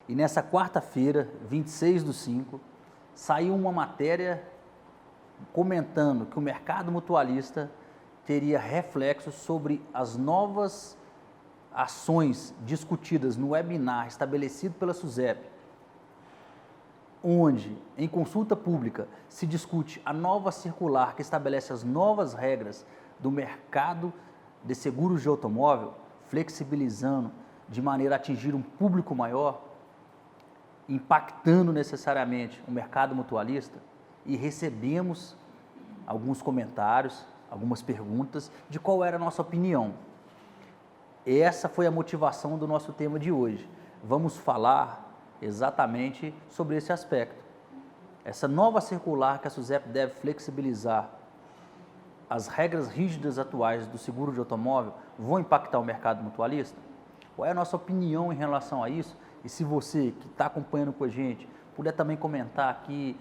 E nessa quarta-feira, 26/5, saiu uma matéria comentando que o mercado mutualista teria reflexos sobre as novas ações discutidas no webinar estabelecido pela SUSEP, onde, em consulta pública, se discute a nova circular que estabelece as novas regras do mercado de seguros de automóvel, flexibilizando de maneira a atingir um público maior, impactando necessariamente o mercado mutualista, e recebemos alguns comentários, algumas perguntas de qual era a nossa opinião. Essa foi a motivação do nosso tema de hoje. Vamos falar exatamente sobre esse aspecto. Essa nova circular que a SUSEP deve flexibilizar as regras rígidas atuais do seguro de automóvel vão impactar o mercado mutualista? Qual é a nossa opinião em relação a isso? E se você que está acompanhando com a gente puder também comentar aqui,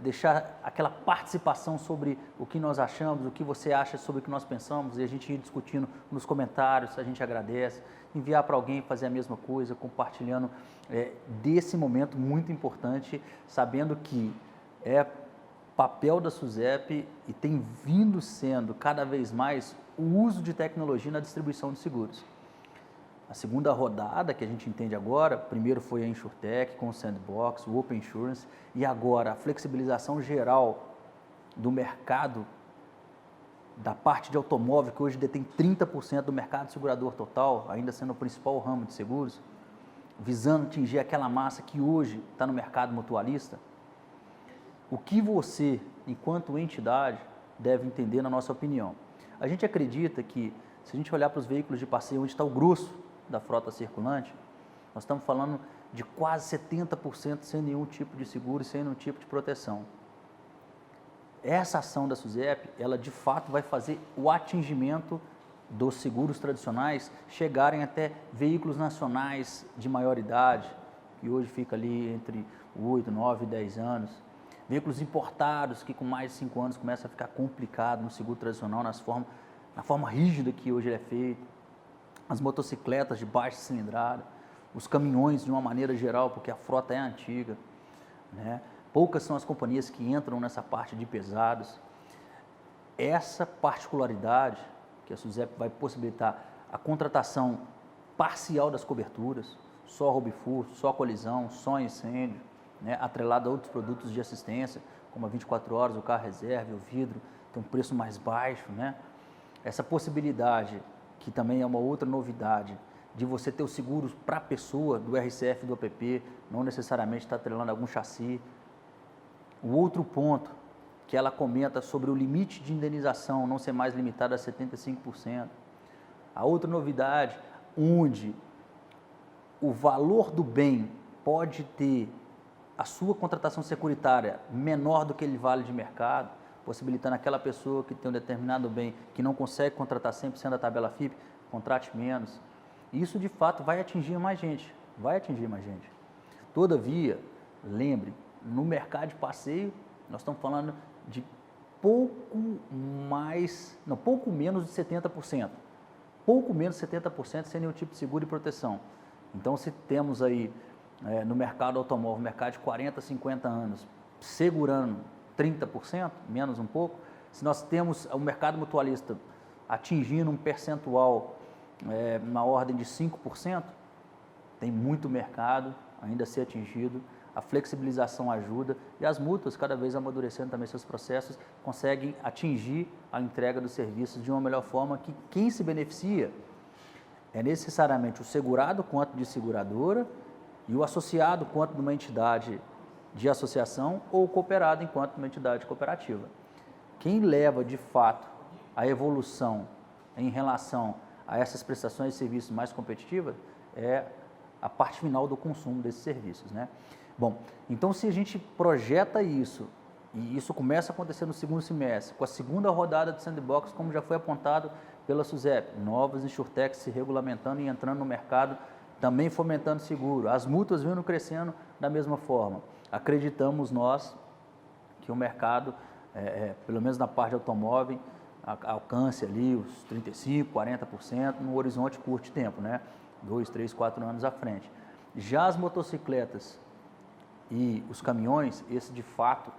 deixar aquela participação sobre o que nós achamos, o que você acha sobre o que nós pensamos, e a gente ir discutindo nos comentários, a gente agradece. Enviar para alguém fazer a mesma coisa, compartilhando desse momento muito importante, sabendo que é papel da SUSEP e tem vindo sendo cada vez mais o uso de tecnologia na distribuição de seguros. A segunda rodada que a gente entende agora, primeiro foi a InsurTech com o Sandbox, o Open Insurance, e agora a flexibilização geral do mercado da parte de automóvel, que hoje detém 30% do mercado segurador total, ainda sendo o principal ramo de seguros, visando atingir aquela massa que hoje está no mercado mutualista. O que você, enquanto entidade, deve entender na nossa opinião? A gente acredita que, se a gente olhar para os veículos de passeio, onde está o grosso da frota circulante, nós estamos falando de quase 70% sem nenhum tipo de seguro e sem nenhum tipo de proteção. Essa ação da SUSEP, ela de fato vai fazer o atingimento dos seguros tradicionais chegarem até veículos nacionais de maior idade, que hoje fica ali entre 8, 9 e 10 anos. Veículos importados que com mais de 5 anos começa a ficar complicado no seguro tradicional, na forma rígida que hoje ele é feito. As motocicletas de baixa cilindrada, os caminhões de uma maneira geral, porque a frota é antiga, né? Poucas são as companhias que entram nessa parte de pesados. Essa particularidade que a SUSEP vai possibilitar a contratação parcial das coberturas, só roubo e furto, só colisão, só incêndio, né? Atrelado a outros produtos de assistência, como a 24 horas, o carro reserva, o vidro, tem um preço mais baixo, né? Essa possibilidade, que também é uma outra novidade, de você ter os seguros para a pessoa, do RCF, do APP, não necessariamente está atrelando algum chassi. O outro ponto que ela comenta sobre o limite de indenização não ser mais limitado a 75%. A outra novidade, onde o valor do bem pode ter a sua contratação securitária menor do que ele vale de mercado, possibilitando aquela pessoa que tem um determinado bem, que não consegue contratar 100% da tabela FIP, contrate menos. Isso, de fato, vai atingir mais gente, Todavia, lembre, no mercado de passeio, nós estamos falando de pouco menos de 70%. Pouco menos de 70% sem nenhum tipo de seguro e proteção. Então, se temos aí, no mercado automóvel, mercado de 40, 50 anos, segurando 30%, menos um pouco, se nós temos o mercado mutualista atingindo um percentual na ordem de 5%, tem muito mercado ainda a ser atingido, a flexibilização ajuda e as multas, cada vez amadurecendo também seus processos, conseguem atingir a entrega dos serviços de uma melhor forma, que quem se beneficia é necessariamente o segurado quanto de seguradora e o associado quanto de uma entidade de associação ou o cooperado enquanto uma entidade cooperativa. Quem leva de fato a evolução em relação a essas prestações de serviços mais competitivas é a parte final do consumo desses serviços, né? Bom, então se a gente projeta isso, e isso começa a acontecer no segundo semestre, com a segunda rodada do Sandbox, como já foi apontado pela SUSEP, novas InsurTechs se regulamentando e entrando no mercado, também fomentando seguro, as multas vindo crescendo da mesma forma. Acreditamos nós que o mercado, pelo menos na parte de automóvel, alcance ali os 35%, 40% no horizonte curto de tempo, né? 2, 3, 4 anos à frente. Já as motocicletas e os caminhões, esse de fato,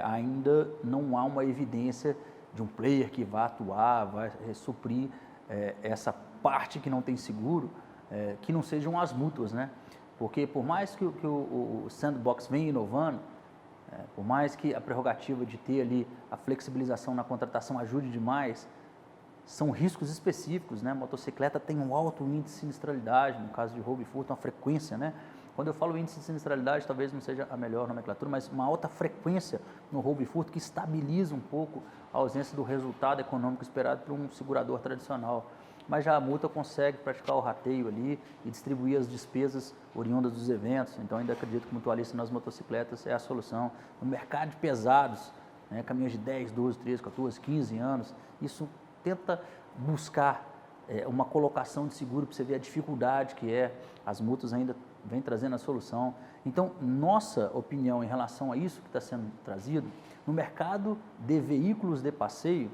ainda não há uma evidência de um player que vai atuar, vai suprir essa parte que não tem seguro, que não sejam as mútuas, né? Porque por mais que o sandbox venha inovando, por mais que a prerrogativa de ter ali a flexibilização na contratação ajude demais, são riscos específicos, né? A motocicleta tem um alto índice de sinistralidade, no caso de roubo e furto, uma frequência, né? Quando eu falo índice de sinistralidade, talvez não seja a melhor nomenclatura, mas uma alta frequência no roubo e furto que estabiliza um pouco a ausência do resultado econômico esperado por um segurador tradicional. Mas já a multa consegue praticar o rateio ali e distribuir as despesas oriundas dos eventos. Então, ainda acredito que o mutualista nas motocicletas é a solução. No mercado de pesados, né, caminhões de 10, 12, 13, 14, 15 anos, isso tenta buscar uma colocação de seguro para você ver a dificuldade que é. As multas ainda vem trazendo a solução. Então, nossa opinião em relação a isso que está sendo trazido, no mercado de veículos de passeio,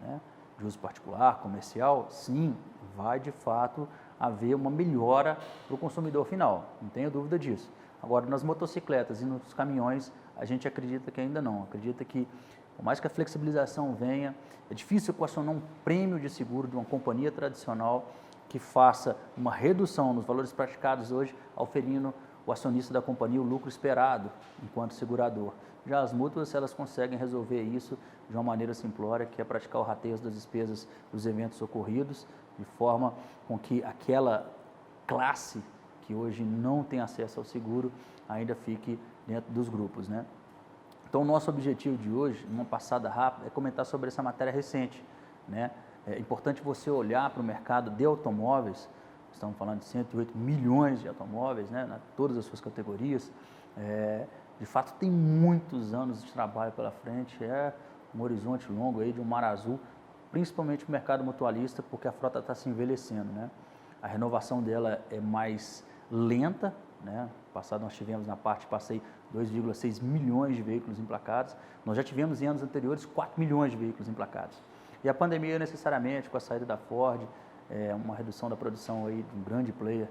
né, de uso particular, comercial, sim, vai de fato haver uma melhora para o consumidor final, não tenho dúvida disso. Agora, nas motocicletas e nos caminhões, a gente acredita que ainda não, acredita que, por mais que a flexibilização venha, é difícil equacionar um prêmio de seguro de uma companhia tradicional que faça uma redução nos valores praticados hoje, auferindo o acionista da companhia o lucro esperado enquanto segurador. Já as mútuas, elas conseguem resolver isso de uma maneira simplória, que é praticar o rateio das despesas dos eventos ocorridos, de forma com que aquela classe que hoje não tem acesso ao seguro ainda fique dentro dos grupos, né? Então, o nosso objetivo de hoje, numa passada rápida, é comentar sobre essa matéria recente, né? É importante você olhar para o mercado de automóveis, estamos falando de 108 milhões de automóveis, né, todas as suas categorias, de fato tem muitos anos de trabalho pela frente, é um horizonte longo aí de um mar azul, principalmente o mercado mutualista, porque a frota está se envelhecendo, né? A renovação dela é mais lenta, né? Passado nós tivemos na parte, passei 2,6 milhões de veículos emplacados, nós já tivemos em anos anteriores 4 milhões de veículos emplacados. E a pandemia, necessariamente, com a saída da Ford, uma redução da produção aí de um grande player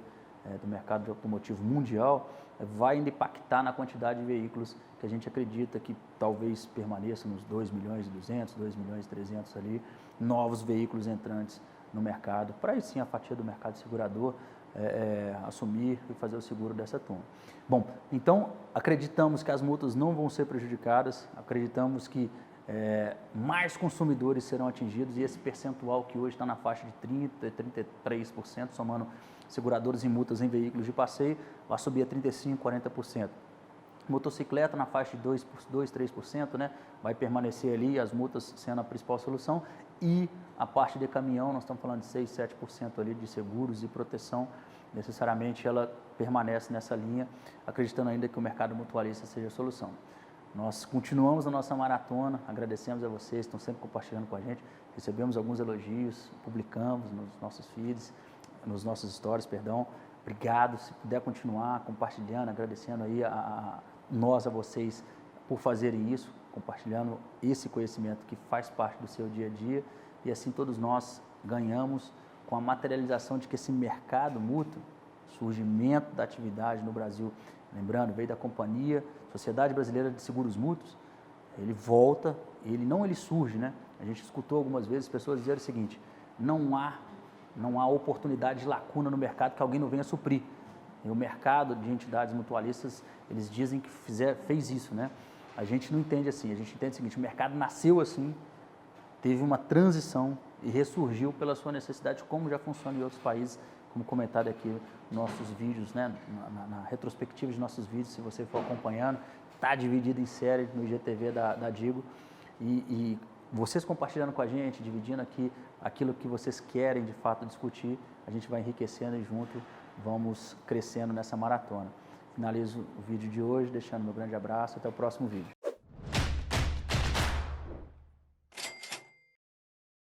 do mercado de automotivo mundial, vai impactar na quantidade de veículos que a gente acredita que talvez permaneça nos 2 milhões e 200, 2 milhões e 300 ali, novos veículos entrantes no mercado, para aí sim a fatia do mercado segurador assumir e fazer o seguro dessa turma. Bom, então acreditamos que as multas não vão ser prejudicadas, acreditamos que mais consumidores serão atingidos e esse percentual que hoje está na faixa de 30%, 33%, somando seguradores e multas em veículos de passeio, vai subir a 35%, 40%. Motocicleta na faixa de 2%, 3%, né? Vai permanecer ali, as multas sendo a principal solução, e a parte de caminhão, nós estamos falando de 6%, 7% ali de seguros e proteção, necessariamente ela permanece nessa linha, acreditando ainda que o mercado mutualista seja a solução. Nós continuamos a nossa maratona, agradecemos a vocês, estão sempre compartilhando com a gente, recebemos alguns elogios, publicamos nos nossos feeds, nos nossos stories, perdão. Obrigado, se puder continuar compartilhando, agradecendo aí a vocês por fazerem isso, compartilhando esse conhecimento que faz parte do seu dia a dia, e assim todos nós ganhamos com a materialização de que esse mercado mútuo, surgimento da atividade no Brasil, lembrando, veio da companhia Sociedade Brasileira de Seguros Mútuos, ele volta, ele surge, né? A gente escutou algumas vezes pessoas dizerem o seguinte: não há oportunidade de lacuna no mercado que alguém não venha suprir. E o mercado de entidades mutualistas, eles dizem que fez isso, né? A gente não entende assim, a gente entende o seguinte: o mercado nasceu assim, teve uma transição e ressurgiu pela sua necessidade, como já funciona em outros países, como comentado aqui nos nossos vídeos, né? Na retrospectiva de nossos vídeos, se você for acompanhando, está dividido em série no IGTV da Digo, e vocês compartilhando com a gente, dividindo aqui aquilo que vocês querem de fato discutir, a gente vai enriquecendo e junto vamos crescendo nessa maratona. Finalizo o vídeo de hoje, deixando meu grande abraço, até o próximo vídeo.